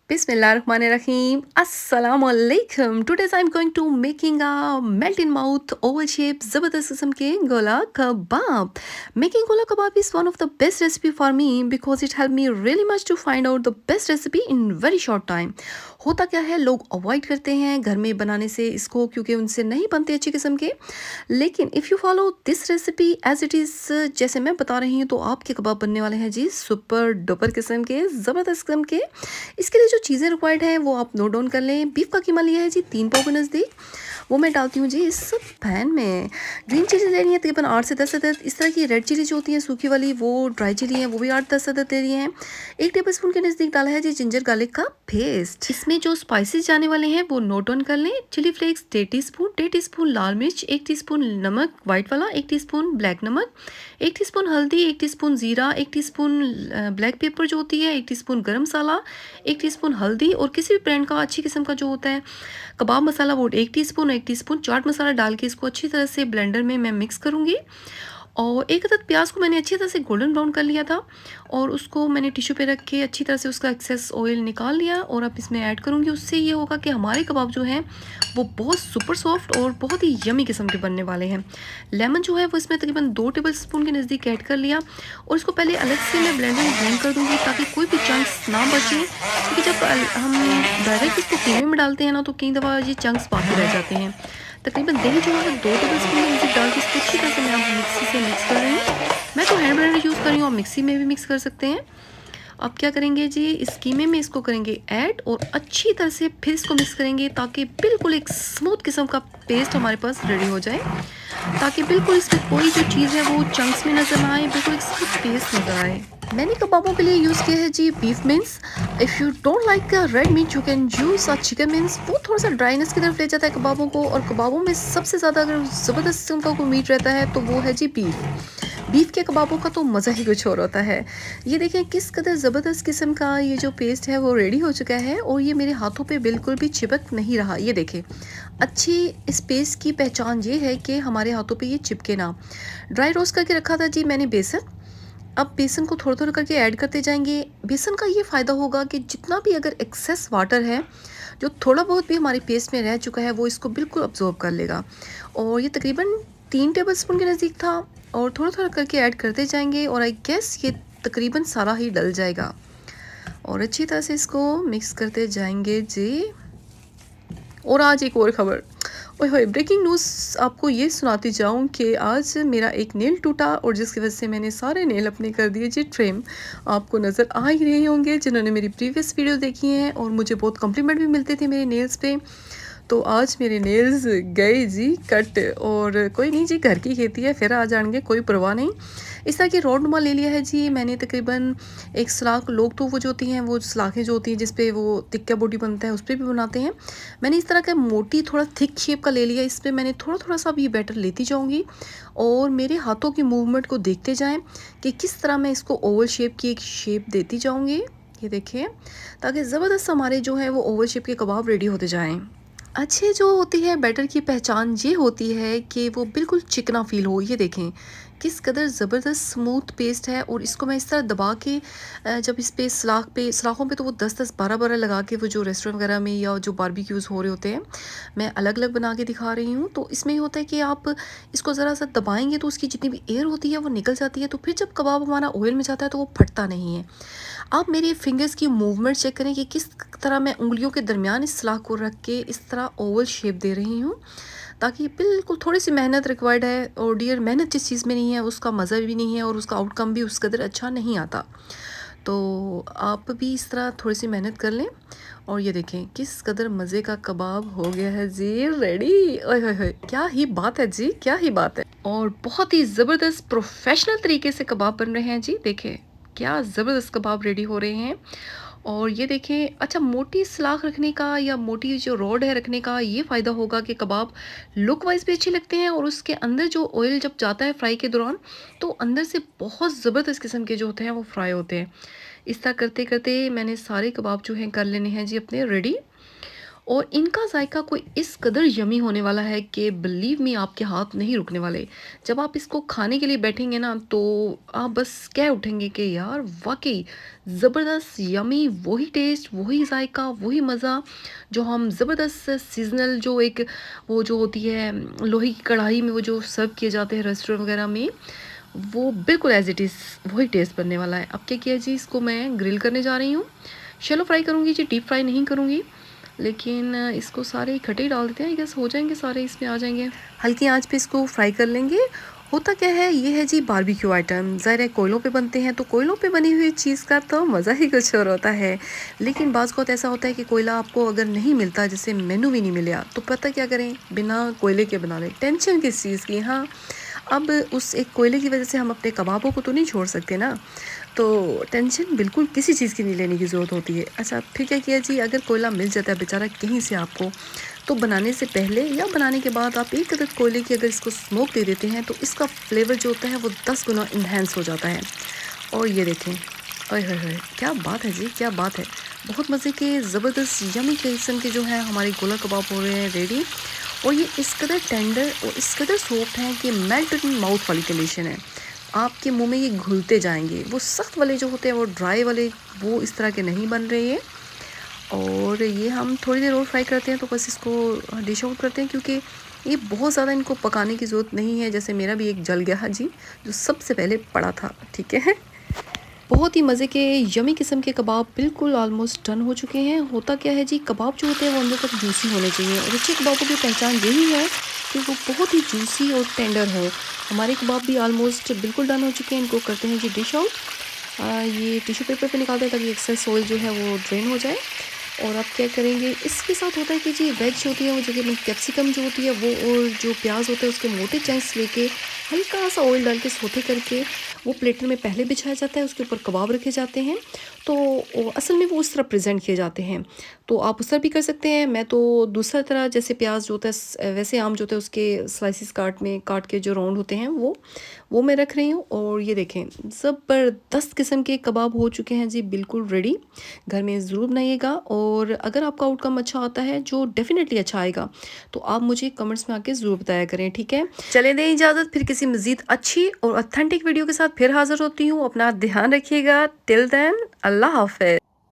Bismillahirrahmanirrahim. Assalamu alaikum. Today I'm going to making a melt in mouth oval shape ज़बरदस्त किस्म के gola kabab. Making gola kabab is one of the best recipe for me because it helped me really much to find out the best recipe in very short time. होता क्या है, लोग avoid करते हैं घर में बनाने से इसको क्योंकि उनसे नहीं बनते अच्छी किस्म के। लेकिन if you follow this recipe as it is जैसे मैं बता रही हूँ तो आपके कबाब बनने वाले हैं जी सुपर डुपर किस्म के ज़बरदस्त किस्म के। इसके लिए जो चीज़ें रिक्वायर्ड हैं वो आप नोट डाउन कर लें। बीफ का कीमा लिया है जी 3 पाव के नज़दीक, वो मैं डालती हूँ जी इस पैन में। ग्रीन चिली लेनी है तकरीबन 8 से 10 अदद। इस तरह की रेड चिली जो होती है सूखी वाली, वो ड्राई चिली है, वो भी 8-10 अदद दे रही हैं। 1 टेबलस्पून के नज़दीक डाला है जी जिंजर गार्लिक का पेस्ट। इसमें जो स्पाइसेस जाने वाले हैं वो नोट डाउन कर लें। चिली फ्लेक्स 1.5 टीस्पून लाल मिर्च, 1 टीस्पून नमक वाइट वाला, 1 टीस्पून ब्लैक नमक, 1 टीस्पून हल्दी, 1 टीस्पून ज़ीरा, 1 टीस्पून ब्लैक पेपर जो होती है, 1 टीस्पून गरम मसाला, 1 टीस्पून हल्दी और किसी भी ब्रांड का अच्छी किस्म का जो होता है कबाब मसाला वो 1 टीस्पून, 1 टीस्पून चाट मसाला डाल के इसको अच्छी तरह से ब्लेंडर में मैं मिक्स करूँगी। और 1 अदद प्याज को मैंने अच्छी तरह से गोल्डन ब्राउन कर लिया था और उसको मैंने टिश्यू पे रख के अच्छी तरह से उसका एक्सेस ऑयल निकाल लिया और अब इसमें ऐड करूँगी। उससे ये होगा कि हमारे कबाब जो हैं वो बहुत सुपर सॉफ्ट और बहुत ही यमी किस्म के बनने वाले हैं। लेमन जो है वो इसमें तकरीबन 2 टेबलस्पून के नज़दीक ऐड कर लिया और इसको पहले अलग से मैं ब्लेंडर में ब्लेंड कर दूँगी ताकि कोई भी चंक्स ना बचे, क्योंकि जब हम डायरेक्ट इसको कीमे में डालते हैं ना तो कई दफ़ा ये चंक्स बाकी रह जाते हैं। तकरीबन दही जो है 2 टेबलस्पून के नज़दीक डाल के इसको अच्छी तरह से मैं अब मिक्सी से मिक्स कर रही हूँ। मैं तो हैंड ब्लेंडर यूज़ कर रही हूँ, आप मिक्सी में भी मिक्स कर सकते हैं। अब क्या करेंगे जी, इस कीमे में इसको करेंगे ऐड और अच्छी तरह से फिर इसको मिक्स करेंगे ताकि बिल्कुल एक स्मूथ किस्म का पेस्ट हमारे पास रेडी हो जाए, ताकि बिल्कुल इसमें कोई जो चीज़ है वो चंक्स में नज़र ना आए, बिल्कुल एक स्मूथ पेस्ट नज़र आए। मैंने कबाबों के लिए यूज़ किया है जी beef mince. If you don't like red meat you can use chicken mince. वो थोड़ा सा ड्राइनेस की तरफ ले जाता है कबाबों को, और कबाबों में सबसे ज़्यादा अगर ज़बरदस्त किस्म का कोई मीट रहता है तो वो है जी बीफ। बीफ के कबाबों का तो मज़ा ही कुछ और होता है। ये देखें किस कदर ज़बरदस्त किस्म का ये जो पेस्ट है वो रेडी हो चुका है और ये मेरे हाथों पे बिल्कुल भी चिपक नहीं रहा। ये देखें, अच्छी इस पेस्ट की पहचान ये है कि हमारे हाथों पे ये चिपके ना। ड्राई रोस्ट करके रखा था जी मैंने बेसन। अब बेसन को थोड़ा-थोड़ा करके ऐड करते जाएँगे। बेसन का ये फ़ायदा होगा कि जितना भी अगर एक्सेस वाटर है, जो थोड़ा बहुत भी हमारी पेस्ट में रह चुका है, वो इसको बिल्कुल अब्ज़ॉर्ब कर लेगा। और ये तकरीबन 3 टेबलस्पून के नज़दीक था और थोड़ा-थोड़ा करके ऐड करते जाएँगे और आई गेस ये तकरीबन सारा ही डल जाएगा। और अच्छी तरह से इसको मिक्स करते जाएँगे जी। और आज एक और ख़बर, ओए होए, ब्रेकिंग न्यूज़ आपको ये सुनाती जाऊँ कि आज मेरा एक नेल टूटा और जिसकी वजह से मैंने सारे नेल अपने कर दिए जी ट्रिम। आपको नज़र आ ही रहे होंगे जिन्होंने मेरी प्रीवियस वीडियो देखी हैं, और मुझे बहुत कॉम्प्लीमेंट भी मिलते थे मेरे नेल्स पे। तो आज मेरे नेल्स गए जी कट, और कोई नहीं जी, घर की खेती है, फिर आ जाएंगे, कोई परवाह नहीं। इस तरह की रॉड नुमा ले लिया है जी मैंने तकरीबन एक सलाख। लोग तो वो जो होती हैं वो सलाखें जो होती हैं जिस पे वो टिक्का बोटी बनता है उस पर भी बनाते हैं। मैंने इस तरह का मोटी थोड़ा थिक शेप का ले लिया। इस पर मैंने थोड़ा थोड़ा सा भी बैटर लेती जाऊँगी और मेरे हाथों की मूवमेंट को देखते जाएँ कि किस तरह मैं इसको ओवल शेप की एक शेप देती जाऊँगी। ये देखिए, ताकि ज़बरदस्त हमारे जो है वो ओवल शेप के कबाब रेडी होते जाएँ। अच्छे जो होती है बैटर की पहचान ये होती है कि वो बिल्कुल चिकना फ़ील हो। ये देखें किस कदर ज़बरदस्त स्मूथ पेस्ट है, और इसको मैं इस तरह दबा के जब इस पे सलाखों पे तो वो 10-10 12-12 लगा के, वो जो रेस्टोरेंट वगैरह में या जो बारबेक्यूज़ हो रहे होते हैं, मैं अलग-अलग बना के दिखा रही हूँ। तो इसमें ये होता है कि आप इसको ज़रा सा दबाएँगे तो उसकी जितनी भी एयर होती है वो निकल जाती है, तो फिर जब कबाब हमारा ऑयल में जाता है तो वो फटता नहीं है। आप मेरे फिंगर्स की मूवमेंट चेक करें कि किस तरह मैं उंगलियों के दरमियान इस सलाख को रख के इस तरह ओवल शेप दे रही हूँ, ताकि बिल्कुल थोड़ी सी मेहनत रिक्वायर्ड है। और डियर, मेहनत जिस चीज़ में नहीं है उसका मज़ा भी नहीं है और उसका आउटकम भी उस कदर अच्छा नहीं आता। तो आप भी इस तरह थोड़ी सी मेहनत कर लें। और ये देखें किस कदर मज़े का कबाब हो गया है जी रेडी। ओए होए होए, क्या ही बात है जी, क्या ही बात है। और बहुत ही ज़बरदस्त प्रोफेशनल तरीके से कबाब बन रहे हैं जी। देखें क्या ज़बरदस्त कबाब रेडी हो रहे हैं। और ये देखें, अच्छा, मोटी सलाख रखने का या मोटी जो रॉड है रखने का ये फ़ायदा होगा कि कबाब लुक वाइज भी अच्छे लगते हैं, और उसके अंदर जो ऑयल जब जाता है फ्राई के दौरान तो अंदर से बहुत ज़बरदस्त किस्म के जो होते हैं वो फ्राई होते हैं। इस तरह करते करते मैंने सारे कबाब जो हैं कर लेने हैं जी अपने रेडी। और इनका जायका कोई इस कदर यमी होने वाला है कि बिलीव मी आपके हाथ नहीं रुकने वाले। जब आप इसको खाने के लिए बैठेंगे ना तो आप बस कह उठेंगे कि यार वाकई ज़बरदस्त यमी, वही टेस्ट, वही जायका, वही मज़ा जो हम ज़बरदस्त सीजनल जो एक वो जो होती है लोहे की कढ़ाई में वो जो सर्व किए जाते हैं रेस्टोरेंट वगैरह में, वो बिल्कुल एज इट इज़ वही टेस्ट बनने वाला है। अब क्या किया जी, इसको मैं ग्रिल करने जा रही हूँ। शैलो फ्राई करूँगी जी, डीप फ्राई नहीं करूँगी। लेकिन इसको सारे इकट्ठे ही डाल देते हैं, आई गेस हो जाएंगे सारे, इसमें आ जाएंगे। हल्की आंच पे इसको फ्राई कर लेंगे। होता क्या है, ये है जी बारबेक्यू आइटम, ज़ाहिर है कोयलों पे बनते हैं तो कोयलों पे बनी हुई चीज़ का तो मज़ा ही कुछ और होता है। लेकिन बाज़ बहुत ऐसा होता है कि कोयला आपको अगर नहीं मिलता, जैसे मेनू भी नहीं मिला, तो पता क्या करें, बिना कोयले के बना लें। टेंशन किस चीज़ की, हाँ। अब उस एक कोयले की वजह से हम अपने कबाबों को तो नहीं छोड़ सकते ना, तो टेंशन बिल्कुल किसी चीज़ की नहीं लेने की ज़रूरत होती है। अच्छा फिर क्या किया जी, अगर कोयला मिल जाता है बेचारा कहीं से आपको, तो बनाने से पहले या बनाने के बाद आप एक अदद कोयले की अगर इसको स्मोक दे देते हैं तो इसका फ्लेवर जो होता है वो 10 गुना इन्हेंस हो जाता है। और ये देखें, ओए होए होए, क्या बात है जी, क्या बात है। बहुत मज़े के ज़बरदस्त यमी किस्म के जो है हमारे गोला कबाब हो रहे हैं रेडी। और ये इस कदर टेंडर और इस कदर सॉफ्ट हैं कि मेल्ट इन माउथ वाली कंडीशन है। आपके मुंह में ये घुलते जाएंगे। वो सख्त वाले जो होते हैं, वो ड्राई वाले, वो इस तरह के नहीं बन रहे हैं। और ये हम थोड़ी देर और फ्राई करते हैं तो बस इसको डिश आउट करते हैं, क्योंकि ये बहुत ज़्यादा इनको पकाने की ज़रूरत नहीं है। जैसे मेरा भी एक जल गया है जी, जो सबसे पहले पड़ा था, ठीक है। बहुत ही मज़े के यमी किस्म के कबाब बिल्कुल ऑलमोस्ट डन हो चुके हैं। होता क्या है जी, कबाब जो होते हैं वो अंदर तक जूसी होने चाहिए, और अच्छे कबाबों की पहचान यही है कि वो बहुत ही जूसी और टेंडर हो। हमारे कबाब भी ऑलमोस्ट बिल्कुल डन हो चुके हैं। इनको करते हैं जी डिश आउट। ये टिश्यू पेपर पे निकालते हैं ताकि एक्सेस ऑयल जो है वो ड्रेन हो जाए। और अब क्या करेंगे, इसके साथ होता है कि जी वेज होती है वो, जो कि कैप्सिकम जो होती है वो, और जो प्याज होता है उसके मोटे चंक्स लेके हल्का सा ऑयल डाल के सोते करके वो प्लेटर में पहले बिछाया जाता है, उसके ऊपर कबाब रखे जाते हैं। तो असल में वो उस तरह प्रेजेंट किए जाते हैं। तो आप उस तरह भी कर सकते हैं। मैं तो दूसरा तरह, जैसे प्याज जो होता है वैसे आम जो होता है उसके स्लाइसिस काट के जो राउंड होते हैं वो मैं रख रही हूँ। और ये देखें, ज़बरदस्त किस्म के कबाब हो चुके हैं जी, बिल्कुल रेडी। घर में ज़रूर बनाइएगा, और अगर आपका आउटकम अच्छा आता है, जो डेफिनेटली अच्छा आएगा, तो आप मुझे कमेंट्स में आके ज़रूर बताया करें, ठीक है। चले दें इजाज़त, फिर किसी मज़ीद अच्छी और ऑथेंटिक वीडियो के साथ फिर हाज़िर होती हूँ। अपना ध्यान रखिएगा। टिल देन, अल्लाह हाफ़िज़।